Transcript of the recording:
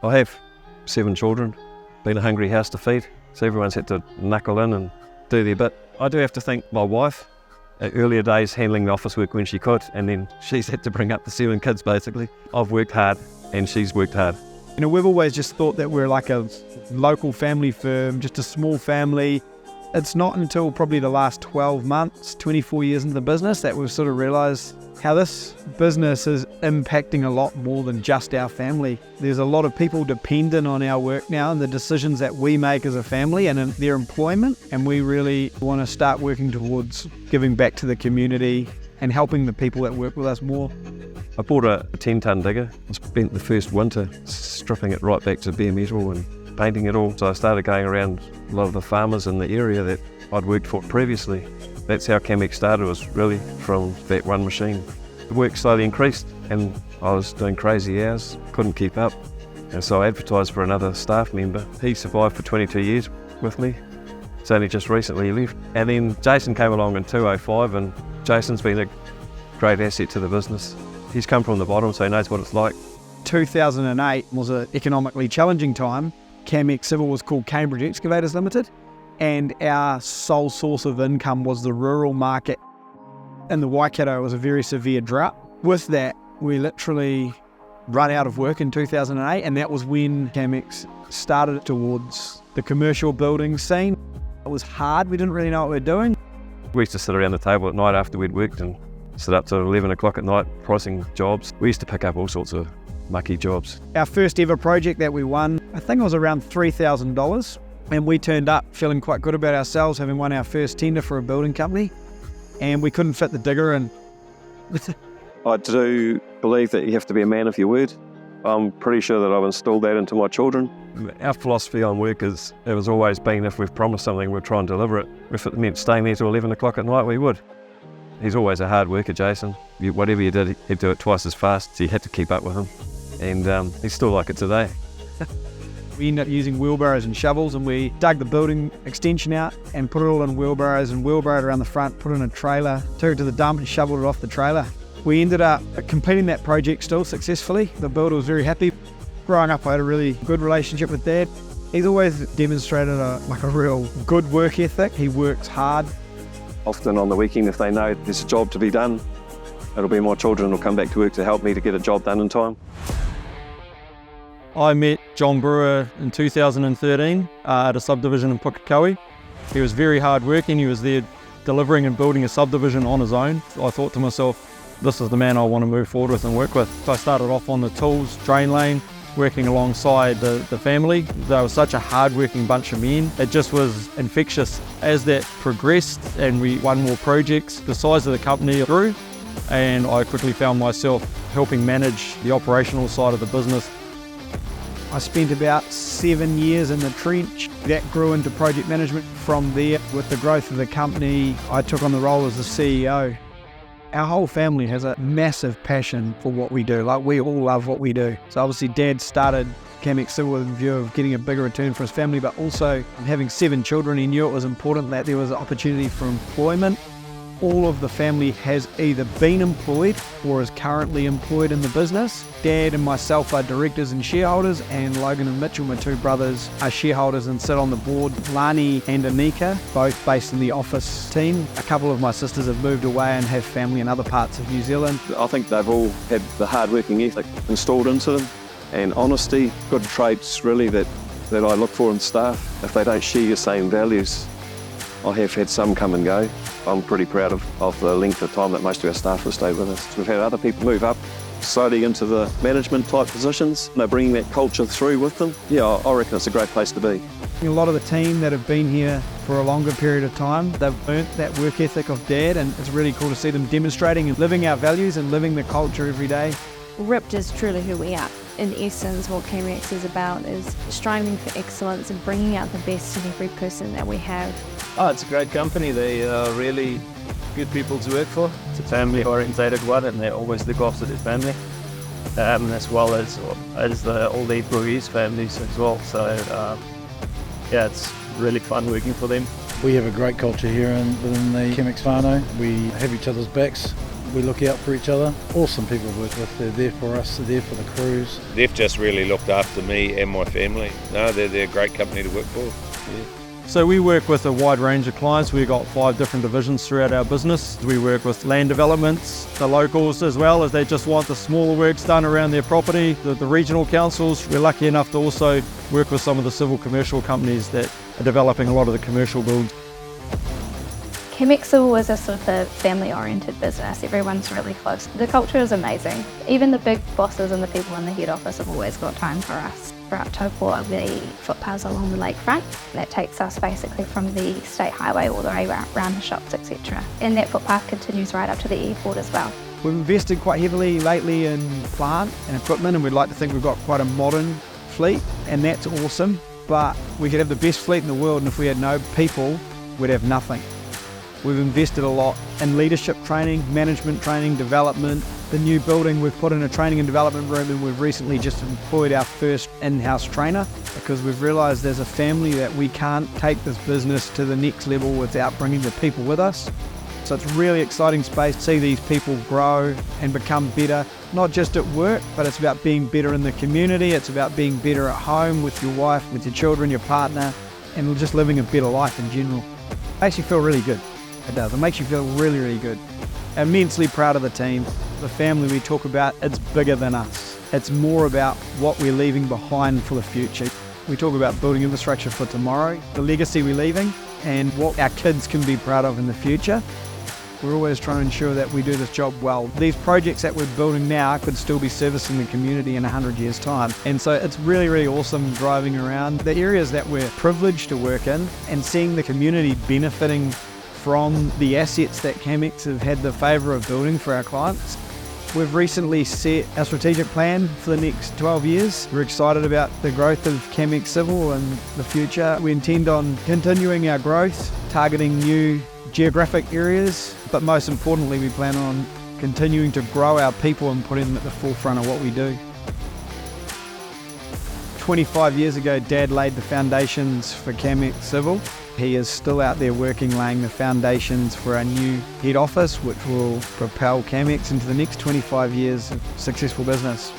I have 7 children, been a hungry house to feed, so everyone's had to knuckle in and do their bit. I do have to thank my wife, earlier days handling the office work when she could, and then she's had to bring up the 7 kids basically. I've worked hard and she's worked hard. You know, we've always just thought that we're like a local family firm, just a small family. It's not until probably the last 12 months, 24 years into the business, that we've sort of realised how this business is impacting a lot more than just our family. There's a lot of people dependent on our work now and the decisions that we make as a family and in their employment, and we really want to start working towards giving back to the community and helping the people that work with us more. I bought a 10-tonne digger. I spent the first winter stripping it right back to bare metal and painting it all. So I started going around a lot of the farmers in the area that I'd worked for previously. That's how Camex started, was really from that one machine. The work slowly increased and I was doing crazy hours, couldn't keep up. And so I advertised for another staff member. He survived for 22 years with me. It's only just recently left. And then Jason came along in 2005, and Jason's been a great asset to the business. He's come from the bottom, so he knows what it's like. 2008 was an economically challenging time. Camex Civil was called Cambridge Excavators Limited, and our sole source of income was the rural market. In the Waikato, it was a very severe drought. With that, we literally run out of work in 2008, and that was when Camex started towards the commercial building scene. It was hard, we didn't really know what we were doing. We used to sit around the table at night after we'd worked and sit up till 11 o'clock at night pricing jobs. We used to pick up all sorts of mucky jobs. Our first ever project that we won, I think it was around $3,000, and we turned up feeling quite good about ourselves, having won our first tender for a building company, and we couldn't fit the digger in. I do believe that you have to be a man of your word. I'm pretty sure that I've instilled that into my children. Our philosophy on work is, it has always been, if we've promised something, we'll try and deliver it. If it meant staying there till 11 o'clock at night, we would. He's always a hard worker, Jason. Whatever you did, he'd do it twice as fast, so you had to keep up with him. And he's still like it today. We ended up using wheelbarrows and shovels, and we dug the building extension out and put it all in wheelbarrows and wheelbarrowed around the front, put it in a trailer, took it to the dump and shoveled it off the trailer. We ended up completing that project still successfully. The builder was very happy. Growing up, I had a really good relationship with Dad. He's always demonstrated a real good work ethic. He works hard. Often on the weekend, if they know there's a job to be done, it'll be my children who'll come back to work to help me to get a job done in time. I met John Brewer in 2013 at a subdivision in Pukekohe. He was very hard working. He was there delivering and building a subdivision on his own. I thought to myself, this is the man I want to move forward with and work with. So I started off on the tools, drain lane, working alongside the family. They were such a hard-working bunch of men. It just was infectious. As that progressed and we won more projects, the size of the company grew, and I quickly found myself helping manage the operational side of the business. I spent about 7 years in the trench. That grew into project management. From there, with the growth of the company, I took on the role as the CEO. Our whole family has a massive passion for what we do. Like, we all love what we do. So obviously Dad started Camex Civil with a view of getting a bigger return for his family, but also having 7 children, he knew it was important that there was an opportunity for employment. All of the family has either been employed or is currently employed in the business. Dad and myself are directors and shareholders, and Logan and Mitchell, my 2 brothers, are shareholders and sit on the board. Lani and Anika, both based in the office team. A couple of my sisters have moved away and have family in other parts of New Zealand. I think they've all had the hard working ethic installed into them, and honesty, good traits really that I look for in staff. If they don't share your same values, I have had some come and go. I'm pretty proud of the length of time that most of our staff have stayed with us. We've had other people move up slowly into the management type positions. They're bringing that culture through with them. Yeah, I reckon it's a great place to be. A lot of the team that have been here for a longer period of time, they've earned that work ethic of Dad, and it's really cool to see them demonstrating and living our values and living the culture every day. Ripped is truly who we are. In essence, what Camex is about is striving for excellence and bringing out the best in every person that we have. Oh, it's a great company. They are really good people to work for. It's a family-orientated one, and they always look after their family, as well as all the employees' families as well. So, yeah, it's really fun working for them. We have a great culture here within the Camex whānau. We have each other's backs. We look out for each other. Awesome people to work with. They're there for us, they're there for the crews. They've just really looked after me and my family. No, they're a great company to work for. Yeah. So we work with a wide range of clients. We've got 5 different divisions throughout our business. We work with land developments, the locals as well, as they just want the smaller works done around their property, the regional councils. We're lucky enough to also work with some of the civil commercial companies that are developing a lot of the commercial builds. Camex Civil is a sort of a family-oriented business. Everyone's really close. The culture is amazing. Even the big bosses and the people in the head office have always got time for us. For up Taupo, the footpaths along the lakefront, that takes us basically from the state highway all the way around the shops, etc. And that footpath continues right up to the airport as well. We've invested quite heavily lately in plant and equipment, and we'd like to think we've got quite a modern fleet, and that's awesome. But we could have the best fleet in the world, and if we had no people, we'd have nothing. We've invested a lot in leadership training, management training, development. The new building, we've put in a training and development room, and we've recently just employed our first in-house trainer because we've realised as a family that we can't take this business to the next level without bringing the people with us. So it's a really exciting space to see these people grow and become better, not just at work, but it's about being better in the community. It's about being better at home with your wife, with your children, your partner, and just living a better life in general. It makes you feel really good. It does. It makes you feel really, really good. Immensely proud of the team. The family we talk about, it's bigger than us. It's more about what we're leaving behind for the future. We talk about building infrastructure for tomorrow, the legacy we're leaving, and what our kids can be proud of in the future. We're always trying to ensure that we do this job well. These projects that we're building now could still be servicing the community in 100 years' time. And so it's really, really awesome driving around the areas that we're privileged to work in and seeing the community benefiting from the assets that Camex have had the favour of building for our clients. We've recently set a strategic plan for the next 12 years. We're excited about the growth of Camex Civil and the future. We intend on continuing our growth, targeting new geographic areas, but most importantly we plan on continuing to grow our people and putting them at the forefront of what we do. 25 years ago, Dad laid the foundations for Camex Civil. He is still out there working, laying the foundations for our new head office, which will propel Camex into the next 25 years of successful business.